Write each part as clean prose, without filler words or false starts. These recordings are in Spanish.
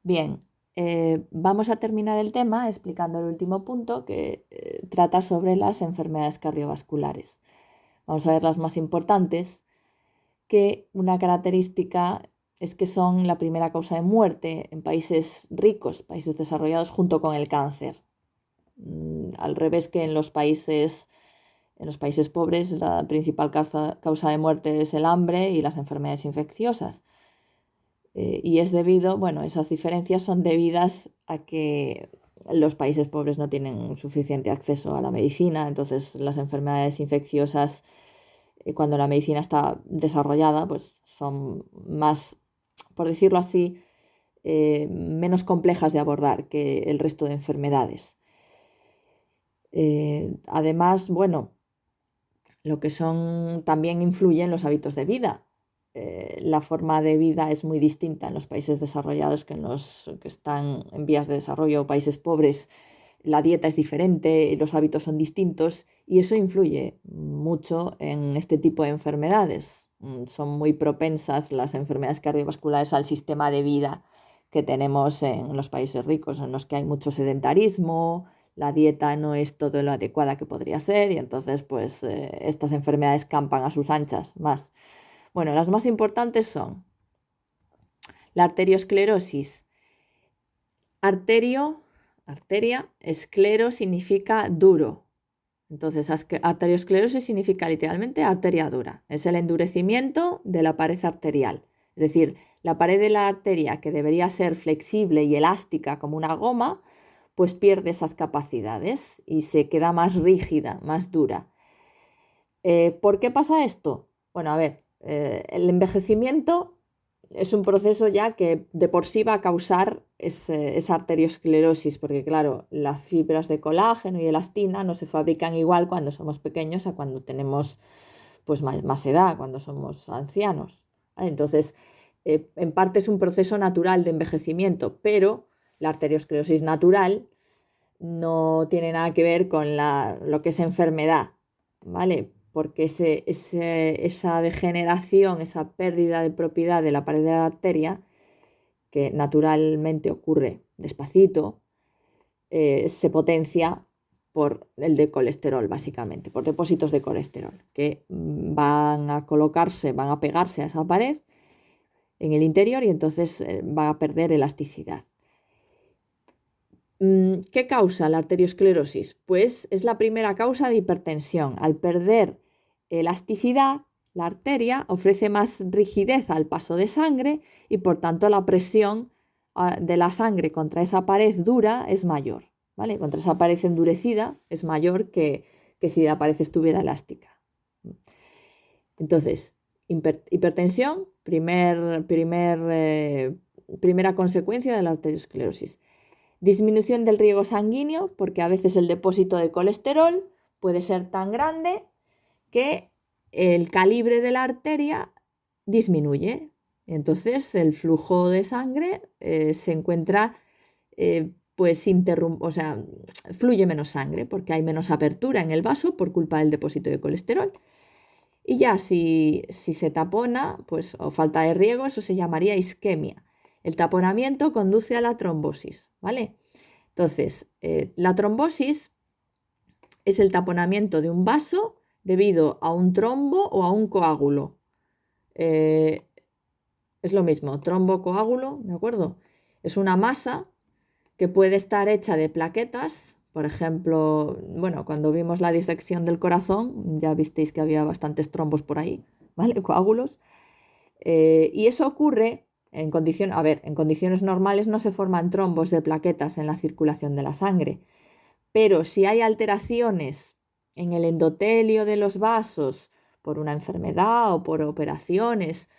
Bien, vamos a terminar el tema explicando el último punto que trata sobre las enfermedades cardiovasculares. Vamos a ver las más importantes, que una característica es que son la primera causa de muerte en países ricos, países desarrollados, junto con el cáncer. Al revés que en los países pobres, la principal causa de muerte es el hambre y las enfermedades infecciosas. Y es debido, esas diferencias son debidas a que los países pobres no tienen suficiente acceso a la medicina, entonces las enfermedades infecciosas, cuando la medicina está desarrollada, pues son más, por decirlo así, menos complejas de abordar que el resto de enfermedades. Además, lo que son también influyen los hábitos de vida. La forma de vida es muy distinta en los países desarrollados que en los que están en vías de desarrollo o países pobres. La dieta es diferente, los hábitos son distintos y eso influye mucho en este tipo de enfermedades. Son muy propensas las enfermedades cardiovasculares al sistema de vida que tenemos en los países ricos, en los que hay mucho sedentarismo, la dieta no es todo lo adecuada que podría ser y entonces estas enfermedades campan a sus anchas más. Las más importantes son la arteriosclerosis. Arteria, esclero significa duro. Entonces, arteriosclerosis significa literalmente arteria dura. Es el endurecimiento de la pared arterial. Es decir, la pared de la arteria, que debería ser flexible y elástica como una goma, pues pierde esas capacidades y se queda más rígida, más dura. ¿Por qué pasa esto? El envejecimiento es un proceso ya que de por sí va a causar esa arteriosclerosis, porque claro, las fibras de colágeno y elastina no se fabrican igual cuando somos pequeños a cuando tenemos pues más edad, cuando somos ancianos. Entonces, en parte es un proceso natural de envejecimiento, pero la arteriosclerosis natural no tiene nada que ver con lo que es enfermedad, ¿vale? Porque esa degeneración, esa pérdida de propiedad de la pared de la arteria, que naturalmente ocurre despacito, se potencia por el de colesterol, básicamente, por depósitos de colesterol, que van a pegarse a esa pared en el interior y entonces va a perder elasticidad. ¿Qué causa la arteriosclerosis? Pues es la primera causa de hipertensión. Al perder elasticidad, la arteria ofrece más rigidez al paso de sangre y por tanto la presión de la sangre contra esa pared dura es mayor, ¿vale? Contra esa pared endurecida es mayor que si la pared estuviera elástica. Entonces, hipertensión, primera consecuencia de la arteriosclerosis. Disminución del riego sanguíneo, porque a veces el depósito de colesterol puede ser tan grande que el calibre de la arteria disminuye. Entonces el flujo de sangre se encuentra fluye menos sangre porque hay menos apertura en el vaso por culpa del depósito de colesterol. Y ya si se tapona, o falta de riego, eso se llamaría isquemia. El taponamiento conduce a la trombosis, ¿vale? Entonces, la trombosis es el taponamiento de un vaso debido a un trombo o a un coágulo. Es lo mismo, trombo, coágulo, ¿de acuerdo? Es una masa que puede estar hecha de plaquetas. Por ejemplo, cuando vimos la disección del corazón, ya visteis que había bastantes trombos por ahí, ¿vale? Coágulos. Y eso ocurre en condiciones normales no se forman trombos de plaquetas en la circulación de la sangre, pero si hay alteraciones en el endotelio de los vasos por una enfermedad o por operaciones,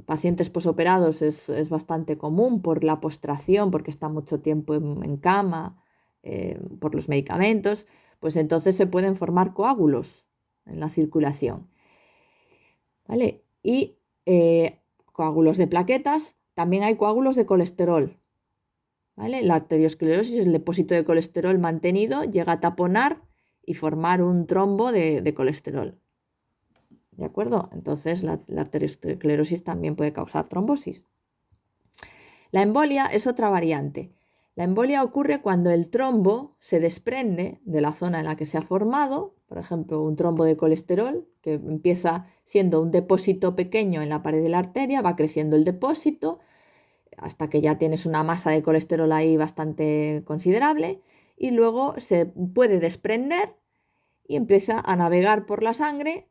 pacientes posoperados es bastante común por la postración, porque está mucho tiempo en cama, por los medicamentos, pues entonces se pueden formar coágulos en la circulación, ¿vale? Y coágulos de plaquetas, también hay coágulos de colesterol, ¿vale? La arteriosclerosis es el depósito de colesterol mantenido, llega a taponar y formar un trombo de colesterol, ¿de acuerdo? Entonces la arteriosclerosis también puede causar trombosis. La embolia es otra variante. La embolia ocurre cuando el trombo se desprende de la zona en la que se ha formado, por ejemplo, un trombo de colesterol, que empieza siendo un depósito pequeño en la pared de la arteria, va creciendo el depósito hasta que ya tienes una masa de colesterol ahí bastante considerable y luego se puede desprender y empieza a navegar por la sangre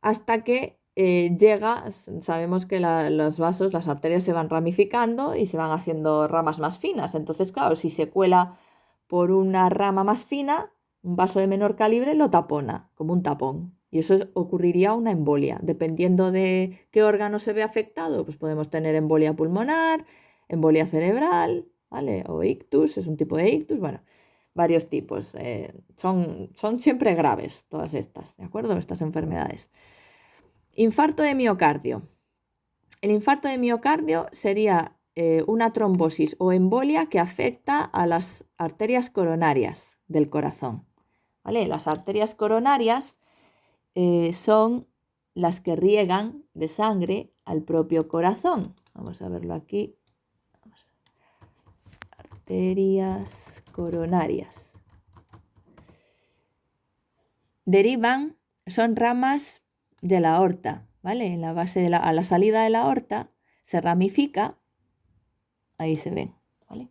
hasta que llega, sabemos que los vasos, las arterias se van ramificando y se van haciendo ramas más finas. Entonces, claro, si se cuela por una rama más fina, un vaso de menor calibre lo tapona, como un tapón. Y eso ocurriría una embolia. Dependiendo de qué órgano se ve afectado, pues podemos tener embolia pulmonar, embolia cerebral, ¿vale? O ictus, es un tipo de ictus, bueno, varios tipos. Son siempre graves todas estas, ¿de acuerdo? Estas enfermedades. Infarto de miocardio. El infarto de miocardio sería una trombosis o embolia que afecta a las arterias coronarias del corazón. ¿Vale? Las arterias coronarias son las que riegan de sangre al propio corazón. Vamos a verlo aquí. Arterias coronarias. Derivan, son ramas de la aorta, ¿vale? En la base a la salida de la aorta se ramifica, ahí se ven, ¿vale?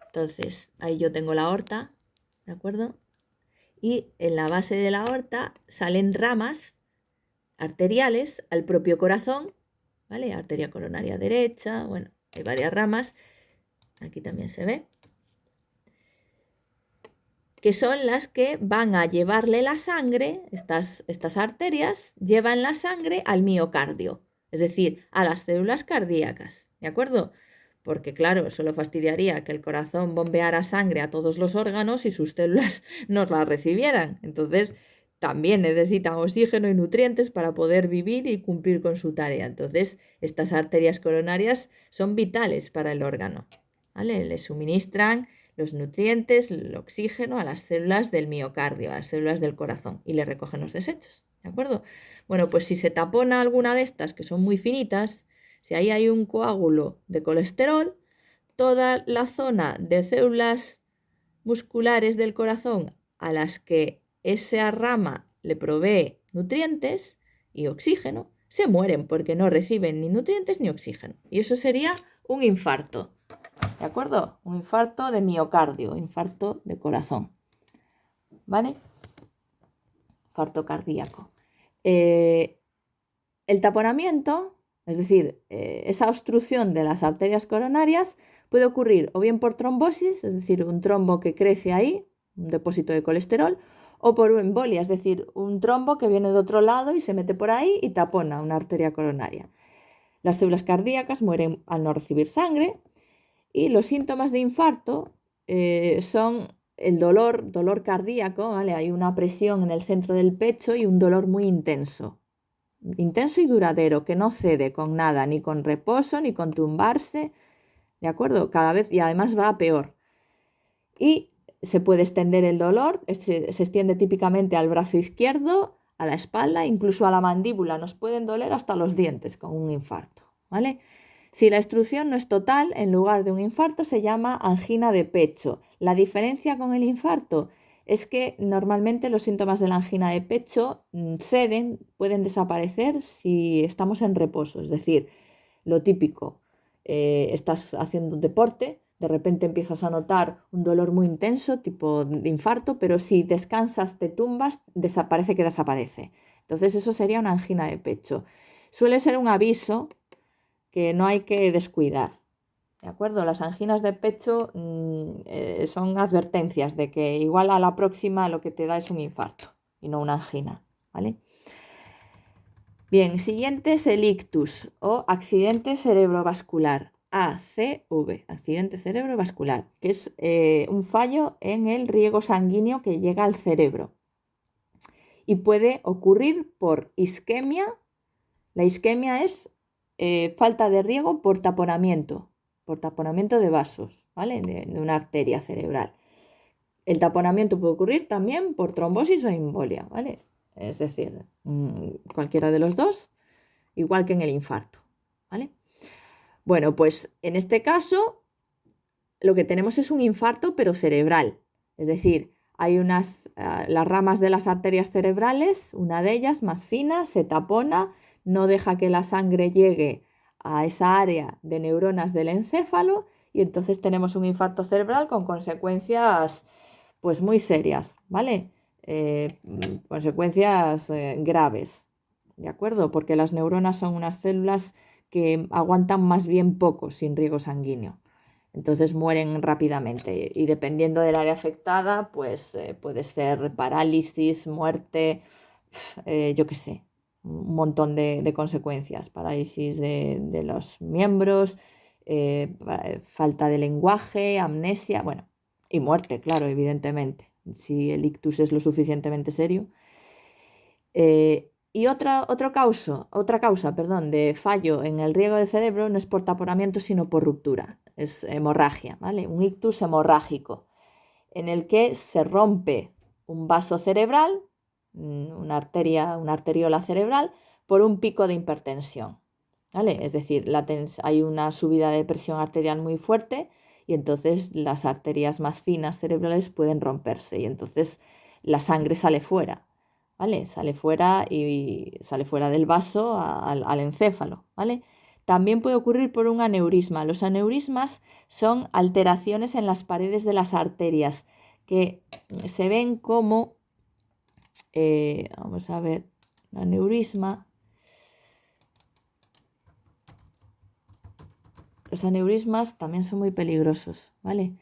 Entonces, ahí yo tengo la aorta, ¿de acuerdo? Y en la base de la aorta salen ramas arteriales al propio corazón, ¿vale? Arteria coronaria derecha, bueno, hay varias ramas, aquí también se ve, que son las que van a llevarle la sangre, estas arterias llevan la sangre al miocardio, es decir, a las células cardíacas, ¿de acuerdo? Porque claro, eso lo fastidiaría que el corazón bombeara sangre a todos los órganos y sus células no la recibieran. Entonces, también necesitan oxígeno y nutrientes para poder vivir y cumplir con su tarea. Entonces, estas arterias coronarias son vitales para el órgano, ¿vale? Le suministran los nutrientes, el oxígeno a las células del miocardio, a las células del corazón y le recogen los desechos, ¿de acuerdo? Bueno, pues si se tapona alguna de estas que son muy finitas, si ahí hay un coágulo de colesterol, toda la zona de células musculares del corazón a las que esa rama le provee nutrientes y oxígeno, se mueren porque no reciben ni nutrientes ni oxígeno. Y eso sería un infarto. ¿De acuerdo? Un infarto de miocardio, infarto de corazón. ¿Vale? Infarto cardíaco. El taponamiento, es decir, esa obstrucción de las arterias coronarias puede ocurrir o bien por trombosis, es decir, un trombo que crece ahí, un depósito de colesterol, o por embolia, es decir, un trombo que viene de otro lado y se mete por ahí y tapona una arteria coronaria. Las células cardíacas mueren al no recibir sangre. Y los síntomas de infarto son el dolor cardíaco, ¿vale? Hay una presión en el centro del pecho y un dolor muy intenso y duradero, que no cede con nada, ni con reposo, ni con tumbarse, ¿de acuerdo? Cada vez, y además va a peor. Y se puede extender el dolor, se extiende típicamente al brazo izquierdo, a la espalda, incluso a la mandíbula, nos pueden doler hasta los dientes con un infarto, ¿vale? Si la obstrucción no es total, en lugar de un infarto se llama angina de pecho. La diferencia con el infarto es que normalmente los síntomas de la angina de pecho ceden, pueden desaparecer si estamos en reposo. Es decir, lo típico, estás haciendo un deporte, de repente empiezas a notar un dolor muy intenso, tipo de infarto, pero si descansas, te tumbas, desaparece que desaparece. Entonces eso sería una angina de pecho. Suele ser un aviso que no hay que descuidar, ¿de acuerdo? Las anginas de pecho son advertencias de que igual a la próxima lo que te da es un infarto y no una angina, ¿vale? Bien, siguiente es el ictus o accidente cerebrovascular, ACV, accidente cerebrovascular, que es un fallo en el riego sanguíneo que llega al cerebro y puede ocurrir por isquemia. La isquemia es falta de riego por taponamiento de vasos, ¿vale? De una arteria cerebral. El taponamiento puede ocurrir también por trombosis o embolia, ¿vale? Es decir, cualquiera de los dos, igual que en el infarto, ¿vale? Bueno, pues en este caso lo que tenemos es un infarto, pero cerebral. Es decir, hay las ramas de las arterias cerebrales, una de ellas más fina, se tapona, no deja que la sangre llegue a esa área de neuronas del encéfalo y entonces tenemos un infarto cerebral con consecuencias pues muy serias, ¿vale? Consecuencias graves, ¿de acuerdo? Porque las neuronas son unas células que aguantan más bien poco sin riego sanguíneo. Entonces mueren rápidamente y dependiendo del área afectada, pues puede ser parálisis, muerte, yo qué sé, un montón de consecuencias, parálisis de los miembros, falta de lenguaje, amnesia, bueno, y muerte, claro, evidentemente, si el ictus es lo suficientemente serio. Y otra causa, perdón, de fallo en el riego del cerebro no es por taponamiento, sino por ruptura. Es hemorragia, ¿vale? Un ictus hemorrágico, en el que se rompe un vaso cerebral, una arteriola cerebral, por un pico de hipertensión, ¿vale? Es decir, hay una subida de presión arterial muy fuerte y entonces las arterias más finas cerebrales pueden romperse y entonces la sangre sale fuera. ¿Vale? Sale fuera y sale fuera del vaso al encéfalo, ¿vale? También puede ocurrir por un aneurisma. Los aneurismas son alteraciones en las paredes de las arterias que se ven como, vamos a ver, un aneurisma. Los aneurismas también son muy peligrosos, ¿vale?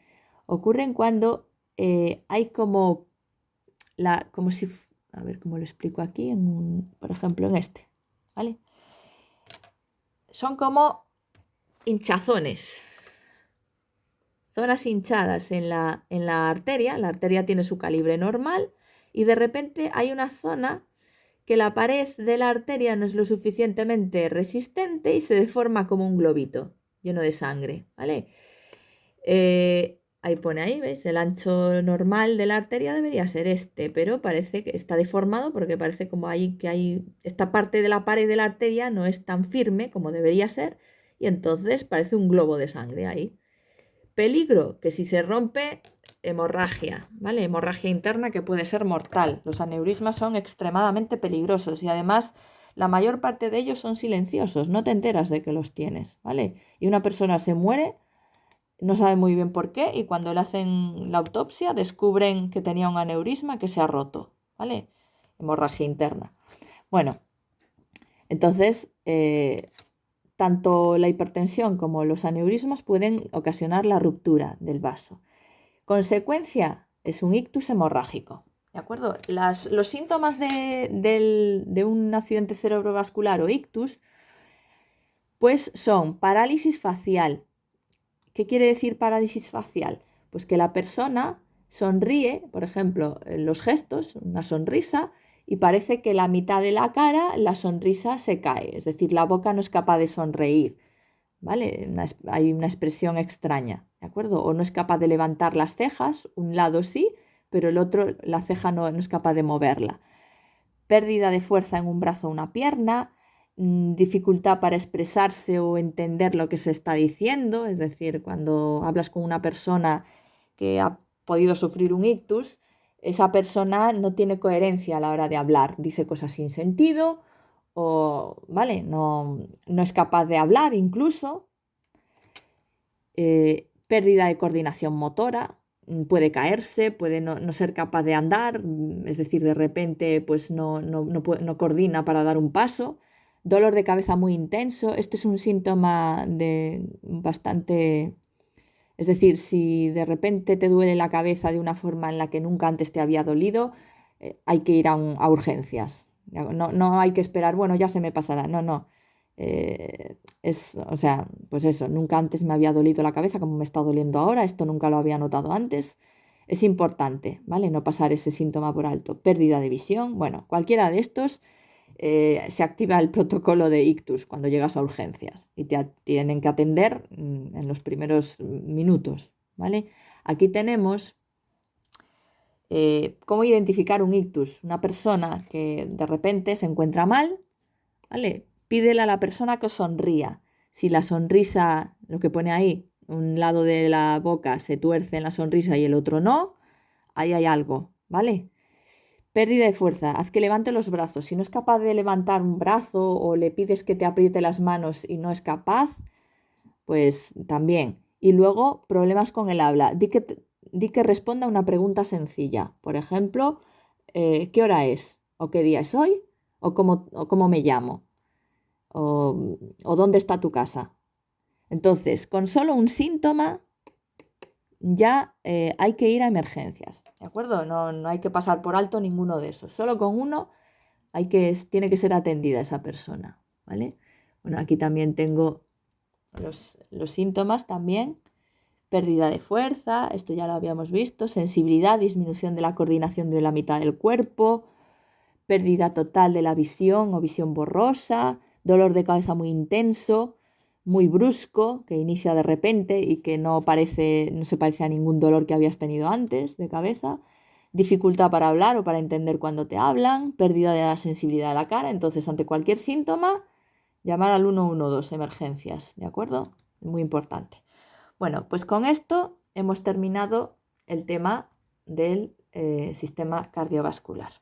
Ocurren cuando hay como si, a ver cómo lo explico aquí, por ejemplo, en este, ¿vale? Son como hinchazones, zonas hinchadas en la arteria tiene su calibre normal y de repente hay una zona que la pared de la arteria no es lo suficientemente resistente y se deforma como un globito lleno de sangre, ¿vale? Ahí pone ahí, ¿veis? El ancho normal de la arteria debería ser este, pero parece que está deformado porque parece como esta parte de la pared de la arteria no es tan firme como debería ser y entonces parece un globo de sangre ahí. Peligro, que si se rompe, hemorragia, ¿vale? Hemorragia interna que puede ser mortal. Los aneurismas son extremadamente peligrosos y además la mayor parte de ellos son silenciosos, no te enteras de que los tienes, ¿vale? Y una persona se muere, no sabe muy bien por qué y cuando le hacen la autopsia descubren que tenía un aneurisma que se ha roto, ¿vale? Hemorragia interna. Bueno, entonces, tanto la hipertensión como los aneurismas pueden ocasionar la ruptura del vaso. Consecuencia es un ictus hemorrágico. ¿De acuerdo? Los síntomas de un accidente cerebrovascular o ictus, pues son parálisis facial. ¿Qué quiere decir parálisis facial? Pues que la persona sonríe, por ejemplo, en los gestos, una sonrisa, y parece que la mitad de la cara, la sonrisa se cae, es decir, la boca no es capaz de sonreír, ¿vale? Hay una expresión extraña, ¿de acuerdo? O no es capaz de levantar las cejas, un lado sí, pero el otro, la ceja no es capaz de moverla. Pérdida de fuerza en un brazo o una pierna, dificultad para expresarse o entender lo que se está diciendo, es decir, cuando hablas con una persona que ha podido sufrir un ictus, esa persona no tiene coherencia a la hora de hablar, dice cosas sin sentido o, ¿vale? No es capaz de hablar incluso. Pérdida de coordinación motora, puede caerse, puede no ser capaz de andar, es decir, de repente pues no coordina para dar un paso. Dolor de cabeza muy intenso, este es un síntoma de bastante, es decir, si de repente te duele la cabeza de una forma en la que nunca antes te había dolido, hay que ir a urgencias. No hay que esperar, bueno, ya se me pasará, no. O sea, pues eso, nunca antes me había dolido la cabeza como me está doliendo ahora, esto nunca lo había notado antes. Es importante, ¿vale? No pasar ese síntoma por alto. Pérdida de visión, bueno, cualquiera de estos se activa el protocolo de ictus cuando llegas a urgencias y te tienen que atender en los primeros minutos, ¿vale? Aquí tenemos cómo identificar un ictus, una persona que de repente se encuentra mal, ¿vale? Pídele a la persona que sonría. Si la sonrisa, lo que pone ahí, un lado de la boca se tuerce en la sonrisa y el otro no, ahí hay algo, ¿vale? Pérdida de fuerza, haz que levante los brazos. Si no es capaz de levantar un brazo o le pides que te apriete las manos y no es capaz, pues también. Y luego, problemas con el habla. Di que responda a una pregunta sencilla. Por ejemplo, ¿qué hora es? ¿O qué día es hoy? O cómo me llamo? ¿O dónde está tu casa? Entonces, con solo un síntoma ya hay que ir a emergencias, ¿de acuerdo? No hay que pasar por alto ninguno de esos. Solo con uno tiene que ser atendida esa persona, ¿vale? Bueno, aquí también tengo los síntomas también. Pérdida de fuerza, esto ya lo habíamos visto. Sensibilidad, disminución de la coordinación de la mitad del cuerpo. Pérdida total de la visión o visión borrosa. Dolor de cabeza muy intenso, muy brusco, que inicia de repente y que no se parece a ningún dolor que habías tenido antes de cabeza. Dificultad para hablar o para entender cuando te hablan. Pérdida de la sensibilidad de la cara. Entonces, ante cualquier síntoma, llamar al 112, emergencias, ¿de acuerdo? Muy importante. Bueno, pues con esto hemos terminado el tema del sistema cardiovascular.